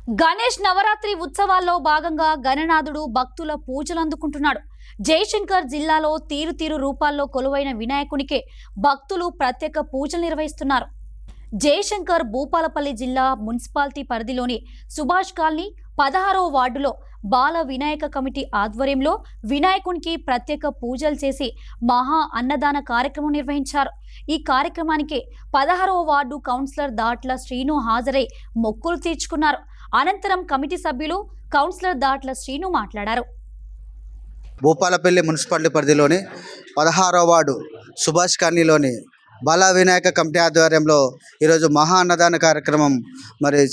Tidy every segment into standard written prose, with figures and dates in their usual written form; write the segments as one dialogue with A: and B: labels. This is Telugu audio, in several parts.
A: గణేష్ నవరాత్రి ఉత్సవాల్లో భాగంగా గణనాథుడు భక్తుల పూజలు అందుకుంటున్నాడు. జయశంకర్ జిల్లాలో తీరు రూపాల్లో కొలువైన వినాయకునికే భక్తులు ప్రత్యేక పూజలు నిర్వహిస్తున్నారు. జయశంకర్ భూపాలపల్లి జిల్లా మున్సిపాలిటీ పరిధిలోని సుభాష్ కాలనీ 16వ వార్డులో బాల వినాయక కమిటీ ఆధ్వర్యంలో వినాయకునికి ప్రత్యేక పూజలు చేసి మహా అన్నదాన కార్యక్రమం నిర్వహించారు. ఈ కార్యక్రమానికి 16వ వార్డు కౌన్సిలర్ దాట్ల శ్రీను హాజరై మొక్కులు తీర్చుకున్నారు. అనంతరం కమిటీ సభ్యులు కౌన్సిలర్ దాట్ల శ్రీను మాట్లాడారు.
B: భూపాలపల్లి మున్సిపాలిటీ పరిధిలోని 16వ వార్డు సుభాష్ కాలనీలోని బాల వినాయక కమిటీ ఆధ్వర్యంలో ఈరోజు మహా అన్నదాన కార్యక్రమం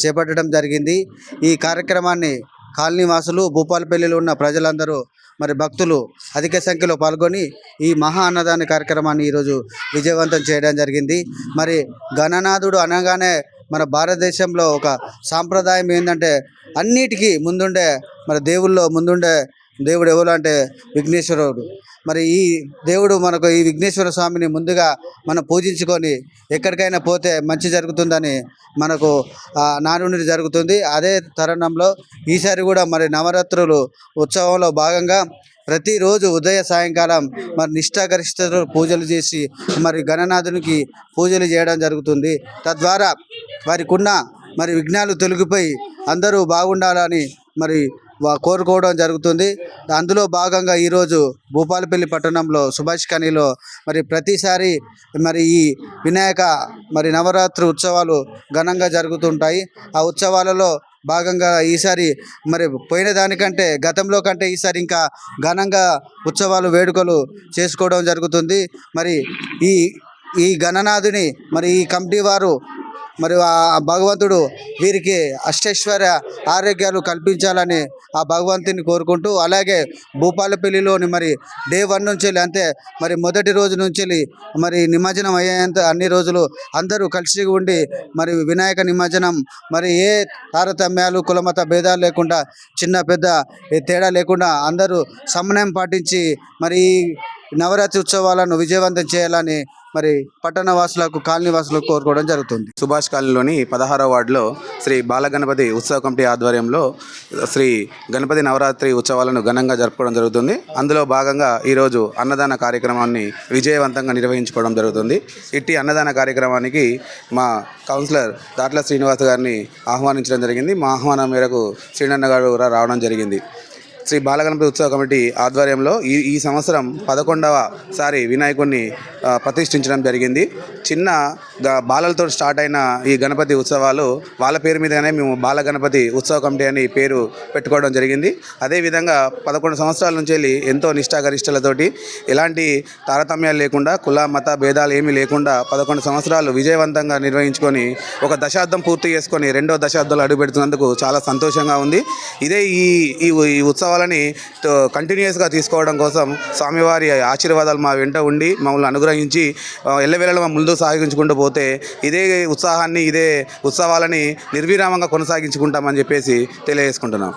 B: చేపట్టడం జరిగింది. ఈ కార్యక్రమాన్ని కాలనీ వాసులు, భూపాలపల్లిలో ఉన్న ప్రజలందరూ భక్తులు అధిక సంఖ్యలో పాల్గొని ఈ మహా అన్నదాన కార్యక్రమాన్ని ఈరోజు విజయవంతం చేయడం జరిగింది. గణనాథుడు అనగానే మన భారతదేశంలో ఒక సాంప్రదాయం ఏంటంటే అన్నిటికీ ముందుండే దేవుళ్ళలో ముందుండే దేవుడు ఎవరు అంటే విఘ్నేశ్వరుడు. ఈ దేవుడు మనకు ఈ విఘ్నేశ్వర స్వామిని ముందుగా మనం పూజించుకొని ఎక్కడికైనా పోతే మంచి జరుగుతుందని మనకు నానుడి జరుగుతుంది. అదే తరుణంలో ఈసారి కూడా నవరాత్రులు ఉత్సవంలో భాగంగా ప్రతిరోజు ఉదయ సాయంకాలం నిష్ఠాగరిష్టతో పూజలు చేసి గణనాథునికి పూజలు చేయడం జరుగుతుంది. తద్వారా వారికి ఉన్న విఘ్నాలు తొలగిపోయి అందరూ బాగుండాలని కోరుకోవడం జరుగుతుంది. అందులో భాగంగా ఈరోజు భూపాలపల్లి పట్టణంలో సుభాష్ కాలనీలో ప్రతిసారి ఈ వినాయక నవరాత్రి ఉత్సవాలు ఘనంగా జరుగుతుంటాయి. ఆ ఉత్సవాలలో భాగంగా ఈసారి పోయిన దానికంటే గతంలో కంటే ఈసారి ఇంకా ఘనంగా ఉత్సవాలు వేడుకలు చేసుకోవడం జరుగుతుంది. ఈ గణనాథుని ఈ కమిటీ వారు ఆ భగవంతుడు వీరికి అష్టైశ్వర్య ఆరోగ్యాలు కల్పించాలని ఆ భగవంతుని కోరుకుంటూ, అలాగే భూపాలపల్లిలోని డే 1 నుంచి అంటే మొదటి రోజు నుంచి నిమజ్జనం అయ్యేంత అన్ని రోజులు అందరూ కలిసి ఉండి వినాయక నిమజ్జనం ఏ తారతమ్యాలు కులమత భేదాలు లేకుండా చిన్న పెద్ద తేడా లేకుండా అందరూ సమన్వయం పాటించి ఈ నవరాత్రి ఉత్సవాలను విజయవంతం చేయాలని పట్టణ వాసులకు, కాలనీ వాసులకు కోరుకోవడం జరుగుతుంది.
C: సుభాష్ కాలనీలోని 16వ వార్డులో శ్రీ బాలగణపతి ఉత్సవ కమిటీ ఆధ్వర్యంలో శ్రీ గణపతి నవరాత్రి ఉత్సవాలను ఘనంగా జరుపుకోవడం జరుగుతుంది. అందులో భాగంగా ఈరోజు అన్నదాన కార్యక్రమాన్ని విజయవంతంగా నిర్వహించుకోవడం జరుగుతుంది. ఇట్టి అన్నదాన కార్యక్రమానికి మా కౌన్సిలర్ దాట్ల శ్రీనివాస్ గారిని ఆహ్వానించడం జరిగింది. మా ఆహ్వానం మేరకు శ్రీనన్న గారు రావడం జరిగింది. శ్రీ బాలగణపతి ఉత్సవ కమిటీ ఆధ్వర్యంలో ఈ సంవత్సరం 11వ వినాయకుడిని ప్రతిష్ఠించడం జరిగింది. చిన్న బాలలతో స్టార్ట్ అయిన ఈ గణపతి ఉత్సవాలు వాళ్ళ పేరు మీదనే మేము బాలగణపతి ఉత్సవ కమిటీ అని పేరు పెట్టుకోవడం జరిగింది. అదేవిధంగా 11 సంవత్సరాల నుంచి వెళ్ళి ఎంతో నిష్ఠాగరిష్టలతోటి ఎలాంటి తారతమ్యాలు లేకుండా, కుల మత భేదాలు ఏమీ లేకుండా 11 సంవత్సరాలు విజయవంతంగా నిర్వహించుకొని ఒక దశాబ్దం పూర్తి చేసుకొని 2వ దశాబ్దంలో అడుగుపెడుతున్నందుకు చాలా సంతోషంగా ఉంది. ఇదే ఈ ఉత్సవాలని కంటిన్యూస్గా తీసుకోవడం కోసం స్వామివారి ఆశీర్వాదాలు మా వెంట ఉండి మమ్మల్ని అనుగ్రహించి ఎల్లవేళలా ముందు సాగించుకుంటూ పోతే ఇదే ఉత్సాహాన్ని, ఇదే ఉత్సవాలని నిర్విరామంగా కొనసాగించుకుంటామని చెప్పేసి తెలియజేసుకుంటున్నాం.